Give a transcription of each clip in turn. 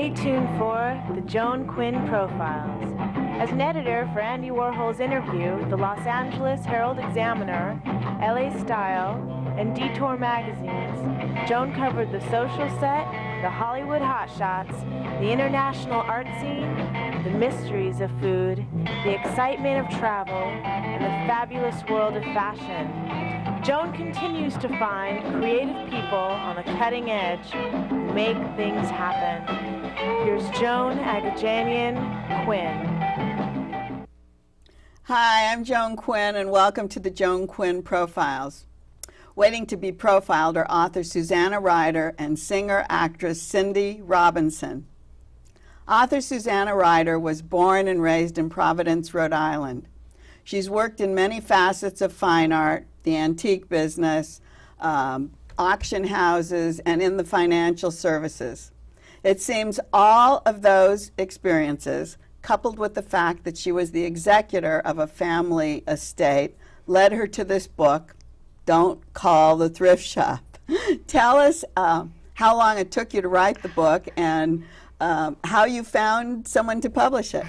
Stay tuned for the Joan Quinn Profiles. As an editor for Andy Warhol's Interview, the Los Angeles Herald-Examiner, LA Style, and Detour magazines, Joan covered the social set, the Hollywood hotshots, the international art scene, the mysteries of food, the excitement of travel, and the fabulous world of fashion. Joan continues to find creative people on the cutting edge who make things happen. Here's Joan Agajanian Quinn. Hi, I'm Joan Quinn, and welcome to the Joan Quinn Profiles. Waiting to be profiled are author Susanna Ryder and singer-actress Cindy Robinson. Author Susanna Ryder was born and raised in Providence, Rhode Island. She's worked in many facets of fine art, the antique business, auction houses, and in the financial services. It seems all of those experiences, coupled with the fact that she was the executor of a family estate, led her to this book, Don't Call the Thrift Shop. Tell us how long it took you to write the book and how you found someone to publish it.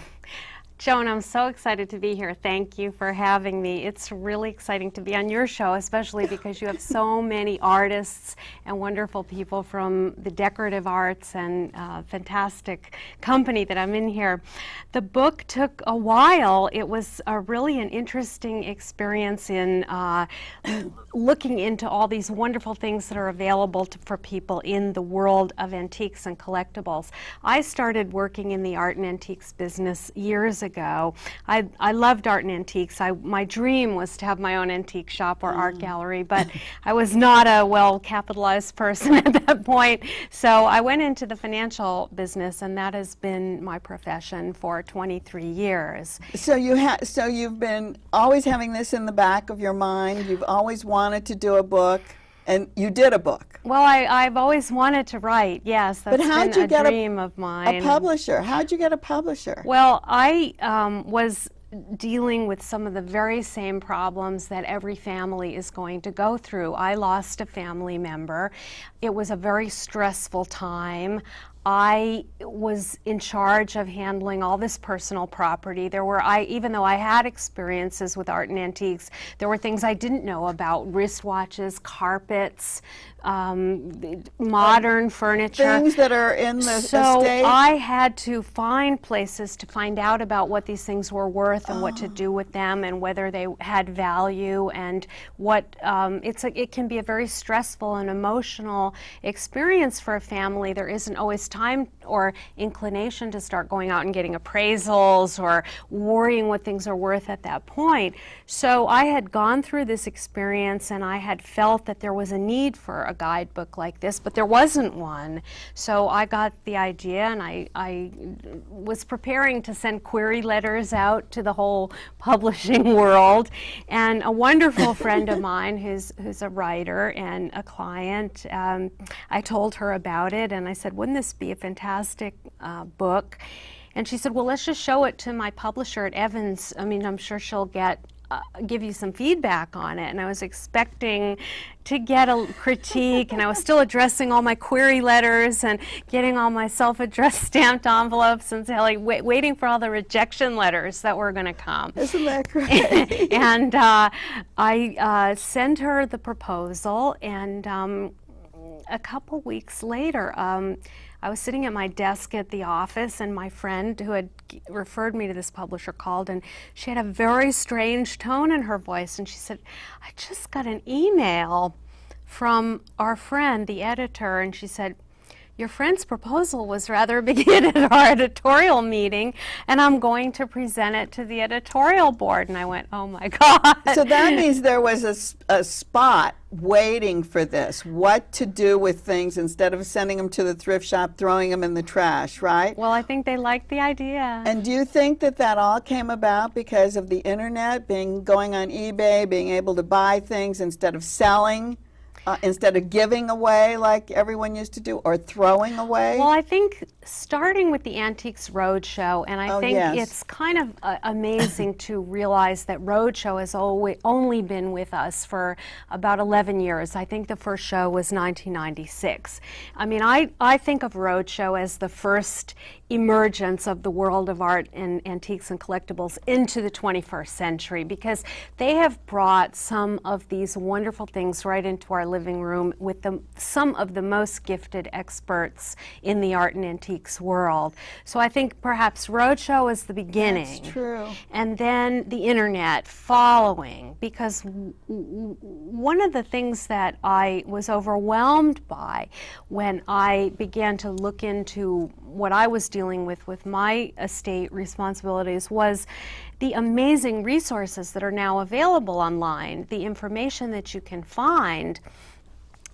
Joan, I'm so excited to be here. Thank you for having me. It's really exciting to be on your show, especially because you have so many artists and wonderful people from the decorative arts and fantastic company that I'm in here. The book took a while. It was really an interesting experience in looking into all these wonderful things that are available for people in the world of antiques and collectibles. I started working in the art and antiques business years ago. I loved art and antiques. My dream was to have my own antique shop or art gallery, but I was not a well-capitalized person at that point. So I went into the financial business, and that has been my profession for 23 years. So you've been always having this in the back of your mind. You've always wanted to do a book. And you did a book. Well, I've always wanted to write, yes. That's been a dream of mine. A publisher. How'd you get a publisher? Well, I was dealing with some of the very same problems that every family is going to go through. I lost a family member. It was a very stressful time. I was in charge of handling all this personal property. Even though I had experiences with art and antiques, there were things I didn't know about: wristwatches, carpets, modern furniture. Things that are in the So estate? I had to find places to find out about what these things were worth and what to do with them and whether they had value and what, it can be a very stressful and emotional experience for a family. There isn't always time or inclination to start going out and getting appraisals or worrying what things are worth at that point. So I had gone through this experience and I had felt that there was a need for a guidebook like this, but there wasn't one. So I got the idea, and I was preparing to send query letters out to the whole publishing world, and a wonderful friend of mine who's a writer and a client, I told her about it, and I said, wouldn't this be a fantastic book? And she said, well, let's just show it to my publisher at Evans. I mean, I'm sure she'll give you some feedback on it. And I was expecting to get a critique, and I was still addressing all my query letters and getting all my self-addressed stamped envelopes and waiting for all the rejection letters that were going to come. Isn't that great? And I sent her the proposal, and a couple weeks later, I was sitting at my desk at the office, and my friend who had referred me to this publisher called, and she had a very strange tone in her voice, and she said, I just got an email from our friend, the editor, and she said, your friend's proposal was rather big hit at our editorial meeting, and I'm going to present it to the editorial board. And I went, oh my God. So that means there was a spot waiting for this, what to do with things instead of sending them to the thrift shop, throwing them in the trash, right? Well, I think they liked the idea. And do you think that that all came about because of the internet, going on eBay, being able to buy things instead of selling? Instead of giving away like everyone used to do, or throwing away? Well, I think starting with the Antiques Roadshow, and I think yes. it's kind of amazing to realize that Roadshow has only been with us for about 11 years. I think the first show was 1996. I mean, I think of Roadshow as the first emergence of the world of art and antiques and collectibles into the 21st century, because they have brought some of these wonderful things right into our living room with some of the most gifted experts in the art and antiques world. So I think perhaps Roadshow is the beginning. That's true. And then the internet following, because one of the things that I was overwhelmed by when I began to look into what I was dealing with my estate responsibilities was the amazing resources that are now available online, the information that you can find.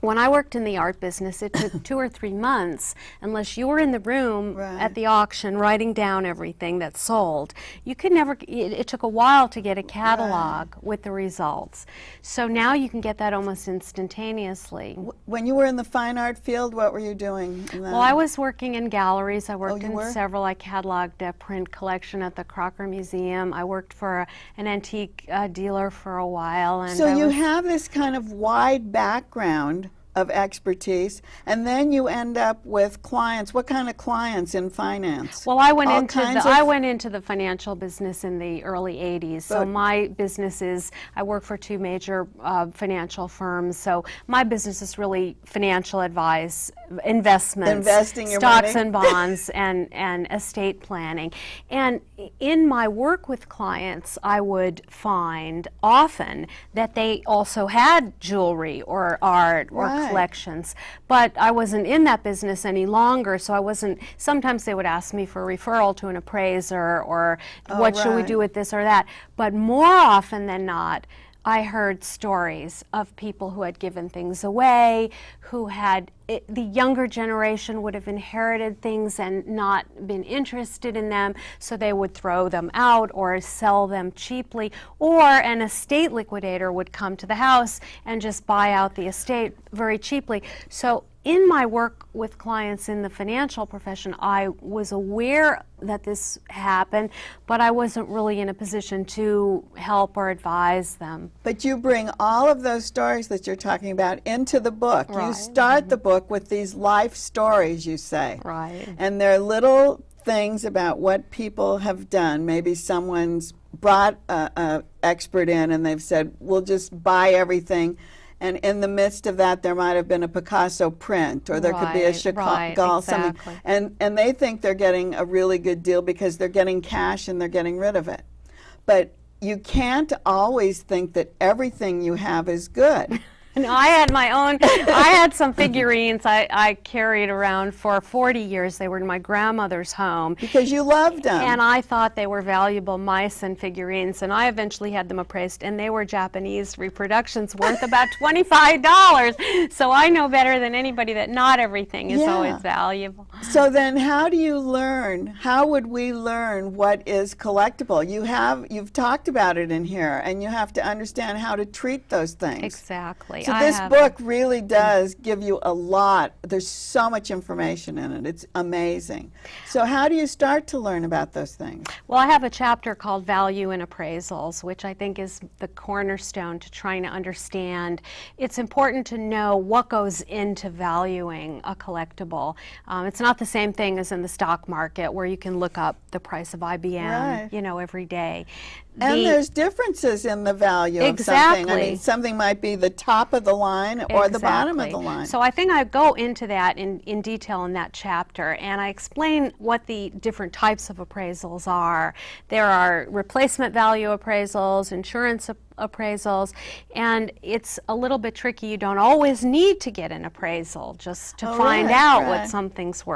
When I worked in the art business, it took 2 or 3 months, unless you were in the room Right. at the auction writing down everything that sold. You could never, it took a while to get a catalog with the results. So now you can get that almost instantaneously. When you were in the fine art field, what were you doing? Well, I was working in galleries. I worked you in were? several. I cataloged a print collection at the Crocker Museum. I worked for an antique dealer for a while. And So I you was, have this kind of wide background of expertise, and then you end up with clients. What kind of clients in finance? well, I went All into kinds the of- I went into the financial business in the early '80s. So But- my business is I work for 2 major financial firms. So my business is really financial advice, investments, Investing your stocks money. and bonds, and estate planning. And in my work with clients, I would find often that they also had jewelry or art or Right. collections, but I wasn't in that business any longer, so I wasn't. Sometimes they would ask me for a referral to an appraiser, or what should we right. do with this or that. But more often than not, I heard stories of people who had given things away, who had, the younger generation would have inherited things and not been interested in them, so they would throw them out or sell them cheaply, or an estate liquidator would come to the house and just buy out the estate very cheaply. So in my work with clients in the financial profession, I was aware that this happened, but I wasn't really in a position to help or advise them. But you bring all of those stories that you're talking about into the book. You Right. start the book with these life stories, you say. Right. And they're little things about what people have done. Maybe someone's brought a expert in and they've said, we'll just buy everything. And in the midst of that, there might have been a Picasso print, or there could be a Right, Chagall, something. exactly. And they think they're getting a really good deal because they're getting cash and they're getting rid of it. But you can't always think that everything you have is good. No, I had my own. I had some figurines I carried around for 40 years. They were in my grandmother's home. Because you loved them. And I thought they were valuable mice and figurines, and I eventually had them appraised, and they were Japanese reproductions worth about $25. So I know better than anybody that not everything is Yeah. always valuable. So then how do you learn? How would we learn what is collectible? You've talked about it in here, and you have to understand how to treat those things. Exactly. So I this have- book really does give you a lot. There's so much information in it. It's amazing. So how do you start to learn about those things? Well, I have a chapter called Value in Appraisals, which I think is the cornerstone to trying to understand. It's important to know what goes into valuing a collectible. It's not the same thing as in the stock market, where you can look up the price of IBM, Right. every day. And The- there's differences in the value of something. I mean, Exactly. something might be the top of the line or the bottom of the Exactly. line. So I think I go into that in detail in that chapter, and I explain what the different types of appraisals are. There are replacement value appraisals, insurance appraisals, and it's a little bit tricky. You don't always need to get an appraisal just to Oh, find right, out right. what something's worth.